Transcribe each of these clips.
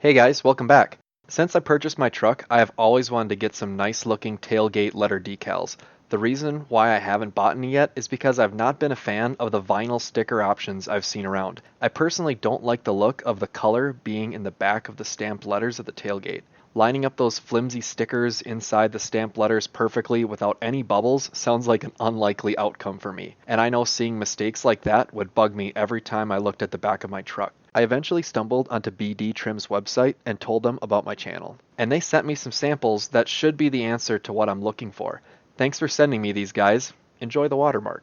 Hey guys, welcome back. Since I purchased my truck, I have always wanted to get some nice looking tailgate letter decals. The reason why I haven't bought any yet is because I've not been a fan of the vinyl sticker options I've seen around. I personally don't like the look of the color being in the back of the stamped letters of the tailgate. Lining up those flimsy stickers inside the stamped letters perfectly without any bubbles sounds like an unlikely outcome for me, and I know seeing mistakes like that would bug me every time I looked at the back of my truck. I eventually stumbled onto BD Trim's website and told them about my channel, and they sent me some samples that should be the answer to what I'm looking for. Thanks for sending me these, guys. Enjoy the watermark.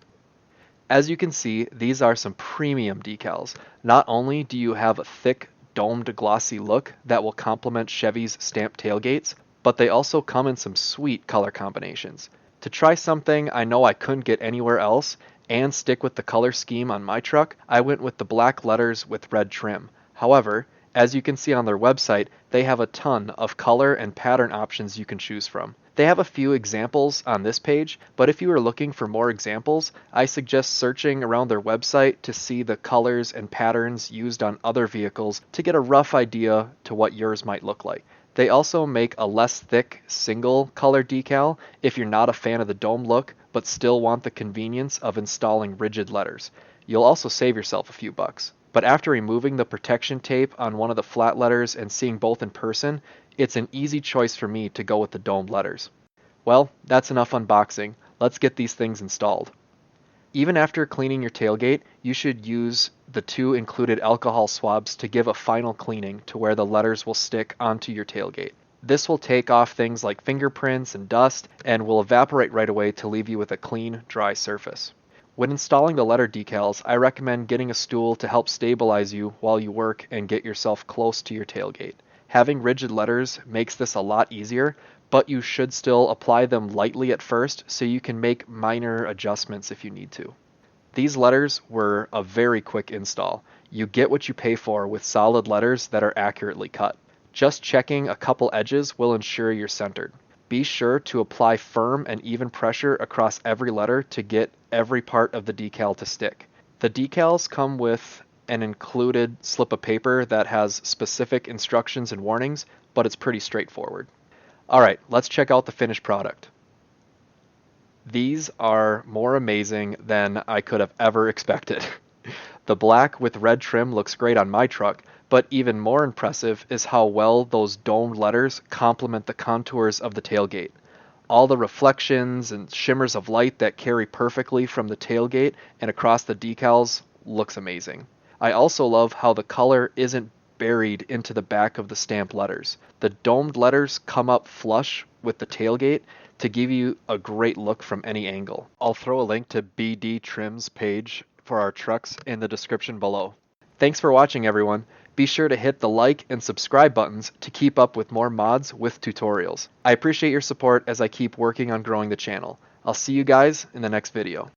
As you can see, these are some premium decals. Not only do you have a thick, domed, glossy look that will complement Chevy's stamped tailgates, but they also come in some sweet color combinations. To try something I know I couldn't get anywhere else and stick with the color scheme on my truck, I went with the black letters with red trim. However, as you can see on their website, they have a ton of color and pattern options you can choose from. They have a few examples on this page, but if you are looking for more examples, I suggest searching around their website to see the colors and patterns used on other vehicles to get a rough idea to what yours might look like. They also make a less thick single color decal if you're not a fan of the dome look but still want the convenience of installing rigid letters. You'll also save yourself a few bucks. But after removing the protection tape on one of the flat letters and seeing both in person, it's an easy choice for me to go with the domed letters. Well, that's enough unboxing. Let's get these things installed. Even after cleaning your tailgate, you should use the two included alcohol swabs to give a final cleaning to where the letters will stick onto your tailgate. This will take off things like fingerprints and dust and will evaporate right away to leave you with a clean, dry surface. When installing the letter decals, I recommend getting a stool to help stabilize you while you work and get yourself close to your tailgate. Having rigid letters makes this a lot easier, but you should still apply them lightly at first so you can make minor adjustments if you need to. These letters were a very quick install. You get what you pay for with solid letters that are accurately cut. Just checking a couple edges will ensure you're centered. Be sure to apply firm and even pressure across every letter to get every part of the decal to stick. The decals come with an included slip of paper that has specific instructions and warnings, but it's pretty straightforward. Alright, let's check out the finished product. These are more amazing than I could have ever expected. The black with red trim looks great on my truck, but even more impressive is how well those domed letters complement the contours of the tailgate. All the reflections and shimmers of light that carry perfectly from the tailgate and across the decals looks amazing. I also love how the color isn't buried into the back of the stamped letters. The domed letters come up flush with the tailgate to give you a great look from any angle. I'll throw a link to BD Trim's page for our trucks in the description below. Thanks for watching, everyone. Be sure to hit the like and subscribe buttons to keep up with more mods with tutorials. I appreciate your support as I keep working on growing the channel. I'll see you guys in the next video.